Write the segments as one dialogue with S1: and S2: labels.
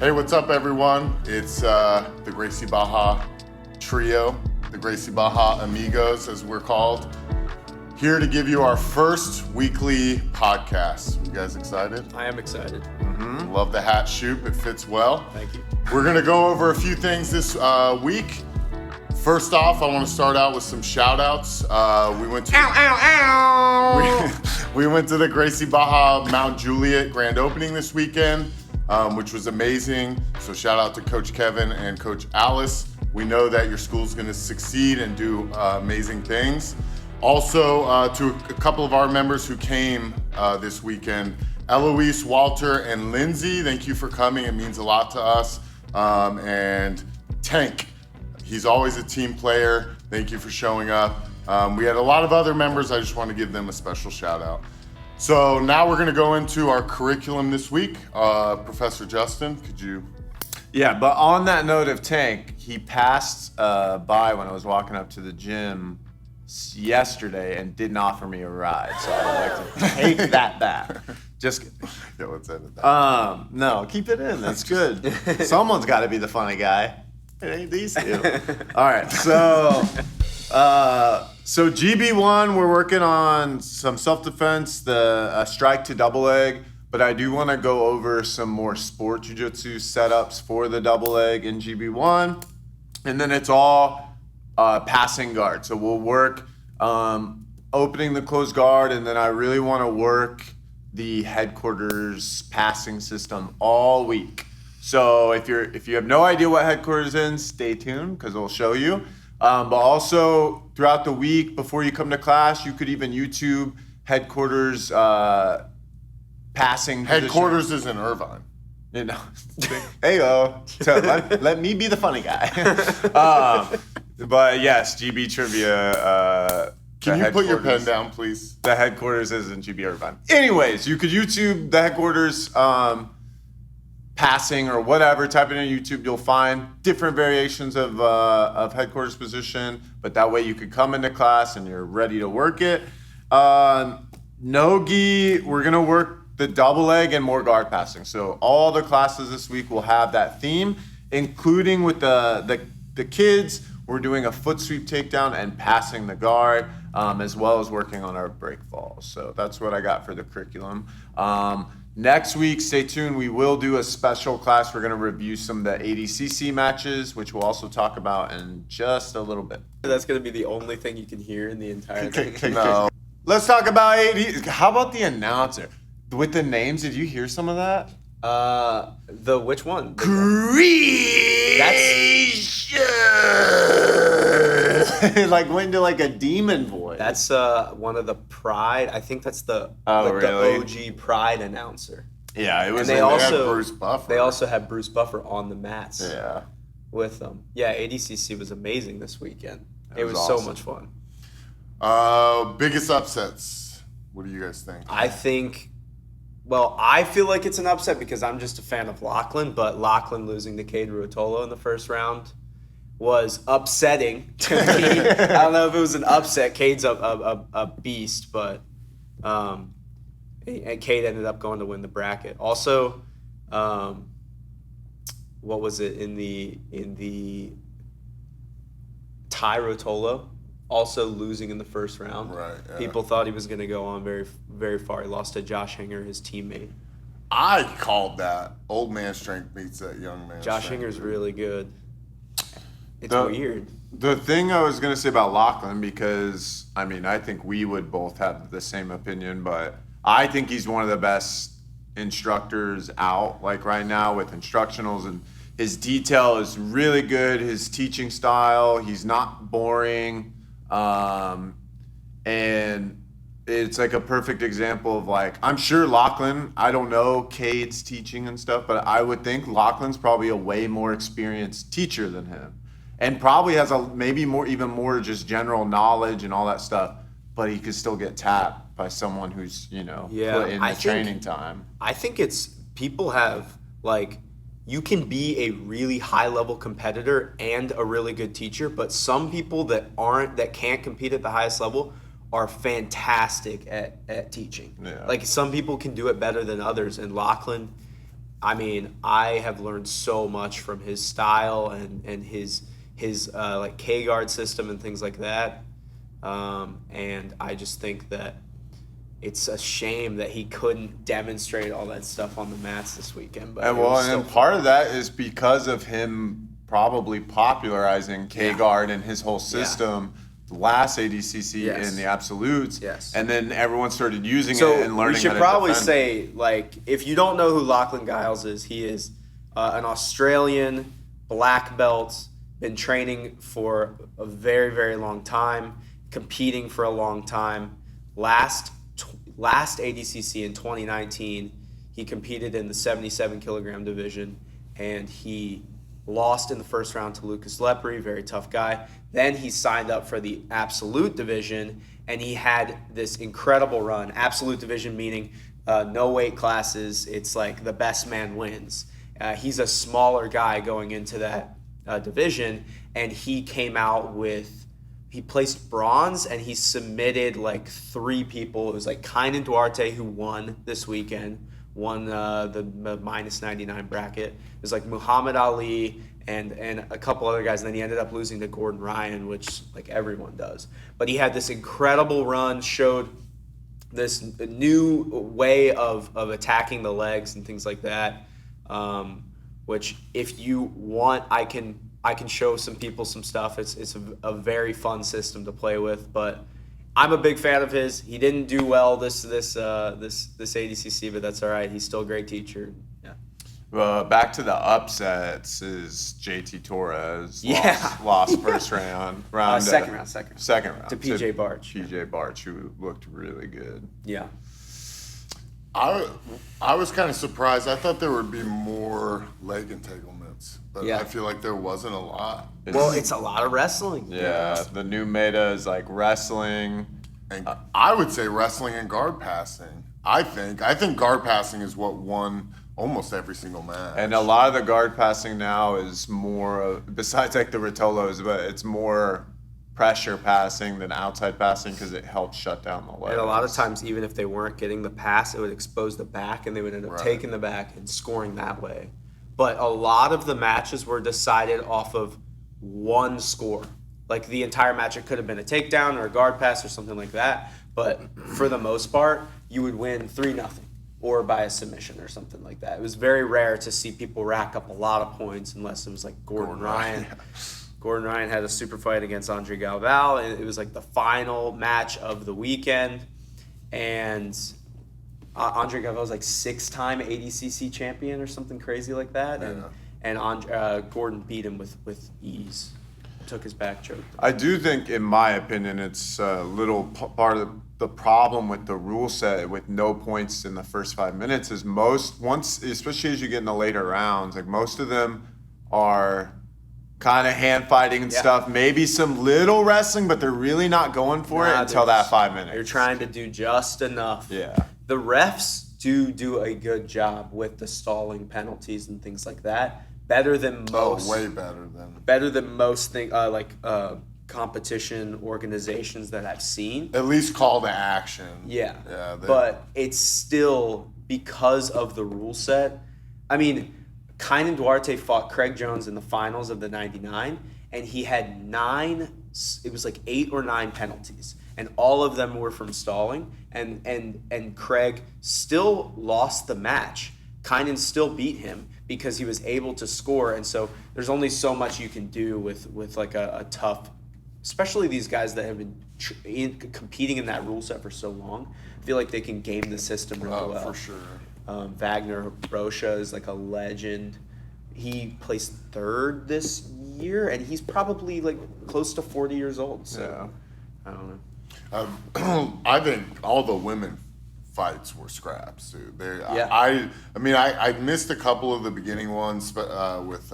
S1: Hey, what's up, everyone? It's the Gracie Baja Trio, the Gracie Baja Amigos, as we're called, here to give you our first weekly podcast. You guys excited?
S2: I am excited.
S1: Love the hat, Shoop. It fits well.
S2: Thank you.
S1: We're going to go over a few things this week. First off, I want to start out with some shout-outs. We went to the Gracie Baja Mount Juliet grand opening this weekend, which was amazing. So shout out to Coach Kevin and Coach Alice. We know that your school's going to succeed and do amazing things. Also, to a couple of our members who came this weekend, Eloise, Walter, and Lindsay, thank you for coming. It means a lot to us. And Tank, he's always a team player. Thank you for showing up. We had a lot of other members. I just want to give them a special shout out. So now we're going to go into our curriculum this week. Professor Justin, could you?
S3: Yeah, but on that note of Tank, he passed by when I was walking up to the gym yesterday and didn't offer me a ride. So I'd like to take that back. Just kidding.
S1: Yeah, let's edit that.
S3: No, keep it in. That's good. Someone's got to be the funny guy. It ain't these two. All right, so GB1, we're working on some self-defense, the strike to double leg, but I do want to go over some more sport jiu-jitsu setups for the double leg in GB1, and then it's all passing guard. So we'll work opening the closed guard, and then I really want to work the headquarters passing system all week. So if you have no idea what headquarters is, stay tuned because we'll show you. But also throughout the week before you come to class, you could even YouTube headquarters passing.
S1: Headquarters is in Irvine.
S3: You know, hey-o. So let me be the funny guy. But yes, GB trivia.
S1: Can you put your pen down, please?
S3: The headquarters is in GB Irvine. Anyways, you could YouTube the headquarters passing or whatever. Type it in YouTube, you'll find different variations of headquarters position. But that way you could come into class and you're ready to work it. No-gi, we're gonna work the double leg and more guard passing. So all the classes this week will have that theme, including with the kids. We're doing a foot sweep takedown and passing the guard, as well as working on our break falls. So that's what I got for the curriculum. Next week, stay tuned. We will do a special class. We're going to review some of the ADCC matches, which we'll also talk about in just a little bit.
S2: That's going to be the only thing you can hear in the entire thing.
S1: No.
S3: Let's talk about AD. How about the announcer? With the names, did you hear some of that?
S2: The which one?
S3: Like went into like a demon voice.
S2: That's one of the Pride. I think that's the
S3: really?
S2: OG Pride announcer.
S3: Yeah, it was.
S2: And they
S1: had
S2: also
S1: Bruce Buffer.
S2: They also had Bruce Buffer on the mats.
S3: Yeah.
S2: With them. Yeah, ADCC was amazing this weekend. It was
S3: awesome.
S2: so much fun.
S1: Biggest upsets. What do you guys think?
S2: I feel like it's an upset because I'm just a fan of Lachlan, but Lachlan losing to Cade Ruotolo in the first round was upsetting to me. I don't know if it was an upset. Cade's a beast, but Cade ended up going to win the bracket. Also, what was it in the Ty Ruotolo? Also losing in the first round.
S1: Right. Yeah.
S2: People thought he was going to go on very, very far. He lost to Josh Hinger, his teammate.
S1: I called that. Old man strength beats that young man
S2: Josh
S1: strength.
S2: Hinger's really good. It's
S3: The-
S2: weird.
S3: The thing I was going to say about Lachlan, because, I mean, I think we would both have the same opinion, but I think he's one of the best instructors out, like right now with instructionals, and his detail is really good. His teaching style, he's not boring. And it's like a perfect example of like, I'm sure Lachlan, I don't know Cade's teaching and stuff, but I would think Lachlan's probably a way more experienced teacher than him. And probably has even more just general knowledge and all that stuff, but he could still get tapped by someone who's, put in the training time.
S2: I think it's people have like you can be a really high level competitor and a really good teacher, but some people that can't compete at the highest level are fantastic at teaching.
S3: Yeah.
S2: Like some people can do it better than others, and Lachlan, I mean, I have learned so much from his style and his like K-guard system and things like that. And I just think that it's a shame that he couldn't demonstrate all that stuff on the mats this weekend. But
S3: and part of that is because of him probably popularizing K-guard and his whole system. The last ADCC in the absolutes, and then everyone started using it and learning how to
S2: we should probably
S3: defend.
S2: say, like, if you don't know who Lachlan Giles is, he is an Australian black belt, been training for a very, very long time, competing for a long time. Last ADCC in 2019, he competed in the 77 kilogram division, and he lost in the first round to Lucas Lepre, very tough guy. Then he signed up for the absolute division, and he had this incredible run. Absolute division meaning no weight classes. It's like the best man wins. He's a smaller guy going into that division, and he came out he placed bronze, and he submitted like 3 people. It was like Kaynan Duarte, who won this weekend, won the minus 99 bracket. It was like Muhammad Ali and a couple other guys, and then he ended up losing to Gordon Ryan, which like everyone does. But he had this incredible run, showed this new way of attacking the legs and things like that, which if you want, I can show some people some stuff. It's a very fun system to play with, but I'm a big fan of his. He didn't do well this ADCC, but that's all right. He's still a great teacher. Yeah.
S3: Back to the upsets is JT Torres. Lost first round.
S2: Second round. To PJ Barch.
S3: PJ Barch, who looked really good.
S2: Yeah.
S1: I was kind of surprised. I thought there would be more leg entanglements, but I feel like there wasn't a lot.
S2: It's a lot of wrestling.
S3: Yeah, the new meta is like wrestling.
S1: And I would say wrestling and guard passing. I think guard passing is what won almost every single match.
S3: And a lot of the guard passing now is more, besides like the Rotolos, but it's more pressure passing than outside passing because it helps shut down the legs.
S2: And a lot of times, even if they weren't getting the pass, it would expose the back, and they would end up taking the back and scoring that way. But a lot of the matches were decided off of one score. Like the entire match, it could have been a takedown or a guard pass or something like that. But for the most part, you would win 3-0 or by a submission or something like that. It was very rare to see people rack up a lot of points unless it was like Gordon Ryan. Yeah. Gordon Ryan had a super fight against Andre Galval, and it was like the final match of the weekend. And Andre Galval was like 6-time ADCC champion or something crazy like that. Yeah. And Gordon beat him with ease. Took his back choke.
S3: I do think, in my opinion, it's a little part of the problem with the rule set with no points in the first 5 minutes is especially as you get in the later rounds, like most of them are kind of hand fighting and stuff, maybe some little wrestling, but they're really not going for it until that 5 minutes.
S2: They're trying to do just enough.
S3: Yeah.
S2: The refs do a good job with the stalling penalties and things like that. Better than most.
S1: Oh, way better than.
S2: Better than most competition organizations that I've seen.
S1: At least call to action.
S2: Yeah. But it's still because of the rule set. I mean, Kaynan Duarte fought Craig Jones in the finals of the 99, and he had 8 or 9 penalties, and all of them were from stalling, and Craig still lost the match. Kaynan still beat him because he was able to score, and so there's only so much you can do with like a tough, especially these guys that have been competing in that rule set for so long. I feel like they can game the system really well.
S1: For sure.
S2: Wagner Rocha is like a legend. He placed 3rd this year, and he's probably like close to 40 years old. So I don't
S1: know. I think all the women fights were scraps, dude. I missed a couple of the beginning ones, but with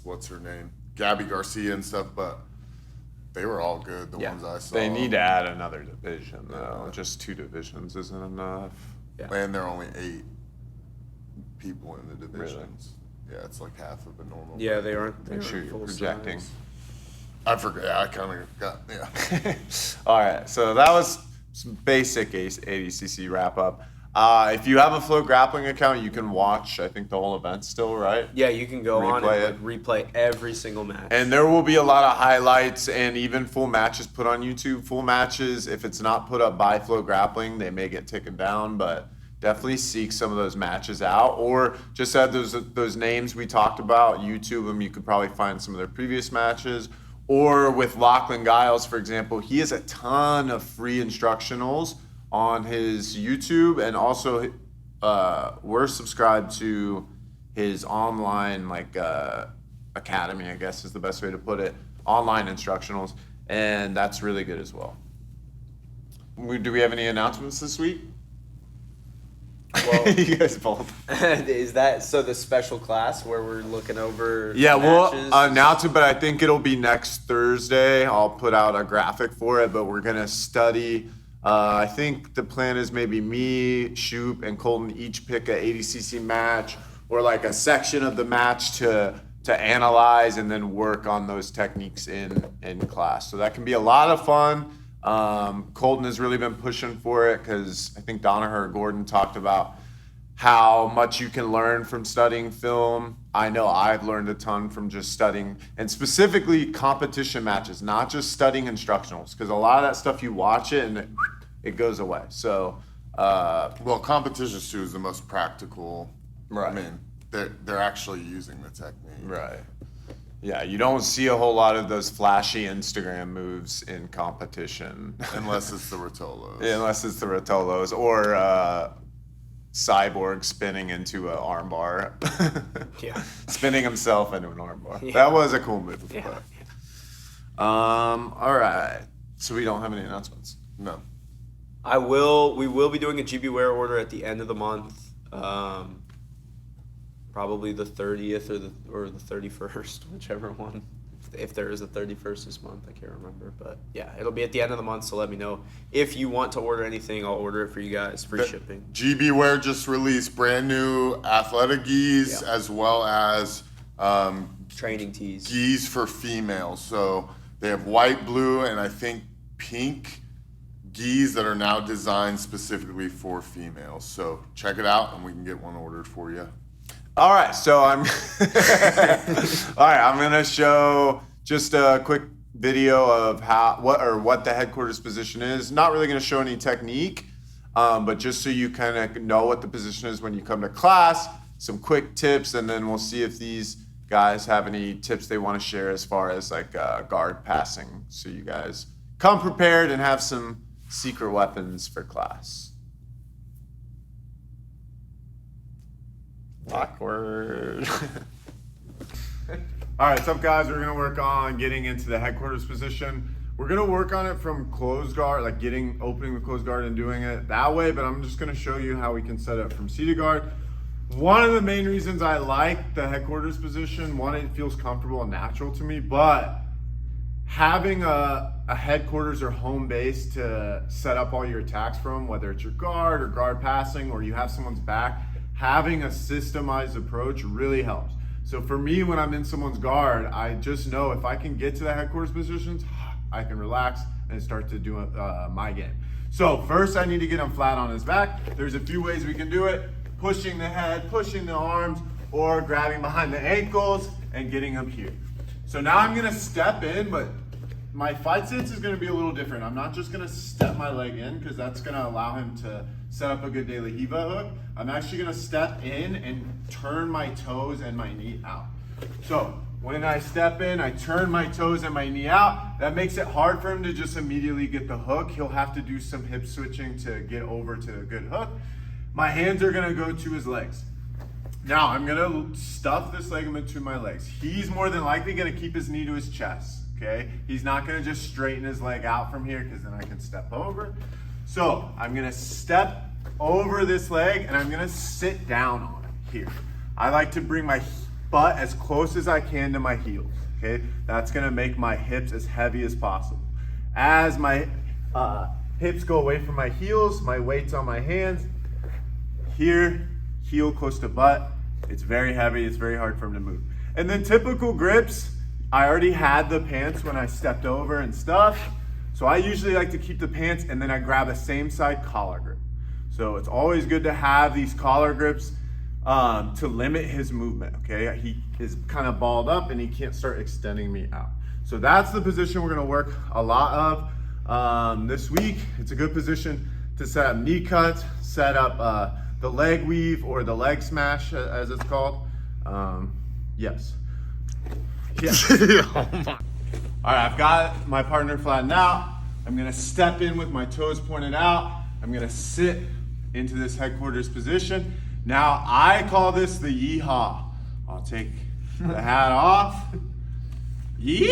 S1: what's her name, Gabby Garcia and stuff, but they were all good. The ones I saw.
S3: They need to add another division though. Just 2 divisions isn't enough.
S1: Yeah. And there are only 8 people in the divisions. Really? Yeah, it's like half of the normal.
S2: Yeah, they aren't.
S3: Make sure you're projecting.
S1: Size. I forgot. I kind of got. Yeah.
S3: All right. So that was some basic ADCC wrap up. If you have a Flow Grappling account, you can watch, I think, the whole event still, right?
S2: Yeah, you can go on
S3: Replay
S2: and replay every single match.
S3: And there will be a lot of highlights and even full matches put on YouTube. Full matches, if it's not put up by Flow Grappling, they may get taken down, but definitely seek some of those matches out. Or just add those names we talked about, YouTube them. You could probably find some of their previous matches. Or with Lachlan Giles, for example, he has a ton of free instructionals on his YouTube, and also we're subscribed to his online academy, I guess is the best way to put it, online instructionals, and that's really good as well. Do we have any announcements this week?
S2: Well,
S3: You guys both.
S2: is that so the special class where we're looking over
S3: Yeah, we'll
S2: matches?
S3: announce it, but I think it'll be next Thursday. I'll put out a graphic for it, but we're gonna study. I think the plan is maybe me, Shoop, and Colton each pick a ADCC match or like a section of the match to analyze and then work on those techniques in class. So that can be a lot of fun. Colton has really been pushing for it because I think Donaher or Gordon talked about how much you can learn from studying film. I know I've learned a ton from just studying, and specifically competition matches, not just studying instructionals, because a lot of that stuff you watch it and it goes away. So,
S1: Well, competition too is the most practical.
S3: Right.
S1: I mean, they're actually using the technique.
S3: right. Yeah, you don't see a whole lot of those flashy Instagram moves in competition.
S1: Unless it's the Rotolos.
S3: Unless it's the Rotolos or Cyborg spinning into an armbar.
S2: Yeah.
S3: Spinning himself into an armbar.
S2: Yeah.
S3: That was a cool move.
S2: Yeah.
S3: But, all right. So we don't have any announcements.
S1: No.
S2: We will be doing a GB Wear order at the end of the month. Probably the 30th or the 31st, whichever one. If there is a 31st this month, I can't remember. But yeah, it'll be at the end of the month, so let me know. If you want to order anything, I'll order it for you guys. Free shipping.
S1: GB Wear just released brand new athletic gis
S2: Yeah.
S1: as well as
S2: Training tees.
S1: gis for females. So they have white, blue, and I think pink gis that are now designed specifically for females. So check it out, and we can get one ordered for you.
S3: All right, so I'm gonna show just a quick video of what the headquarters position is. Not really gonna show any technique, but just so you kind of know what the position is when you come to class, some quick tips, and then we'll see if these guys have any tips they want to share as far as like guard passing, so you guys come prepared and have some secret weapons for class. Awkward. All right, what's up, guys? We're gonna work on getting into the headquarters position. We're gonna work on it from closed guard, like opening the closed guard and doing it that way, but I'm just gonna show you how we can set it from seated guard. One of the main reasons I like the headquarters position, one, it feels comfortable and natural to me, but having a headquarters or home base to set up all your attacks from, whether it's your guard or guard passing or you have someone's back, having a systemized approach really helps. So for me, when I'm in someone's guard, I just know if I can get to the headquarters positions, I can relax and start to do my game. So first I need to get him flat on his back. There's a few ways we can do it. Pushing the head, pushing the arms, or grabbing behind the ankles and getting him here. So now I'm gonna step in, but my fight stance is gonna be a little different. I'm not just gonna step my leg in because that's gonna allow him to set up a good De La Hiva hook. I'm actually gonna step in and turn my toes and my knee out. So when I step in, I turn my toes and my knee out. That makes it hard for him to just immediately get the hook. He'll have to do some hip switching to get over to a good hook. My hands are gonna go to his legs. Now I'm gonna stuff this leg into my legs. He's more than likely gonna keep his knee to his chest, okay? He's not gonna just straighten his leg out from here because then I can step over. So I'm gonna step over this leg and I'm gonna sit down on it here. I like to bring my butt as close as I can to my heels, okay? That's gonna make my hips as heavy as possible. As my hips go away from my heels, my weight's on my hands. Here, heel close to butt. It's very heavy, it's very hard for him to move. And then typical grips, I already had the pants when I stepped over and stuff. So I usually like to keep the pants and then I grab a same side collar grip. So it's always good to have these collar grips to limit his movement, okay? He is kind of balled up and he can't start extending me out. So that's the position we're gonna work a lot of this week. It's a good position to set up knee cuts, set up the leg weave or the leg smash as it's called. Yes.
S1: Oh my.
S3: All right, I've got my partner flattened out. I'm gonna step in with my toes pointed out. I'm gonna sit into this headquarters position. Now I call this the yeehaw. I'll take the hat off. Yeehaw!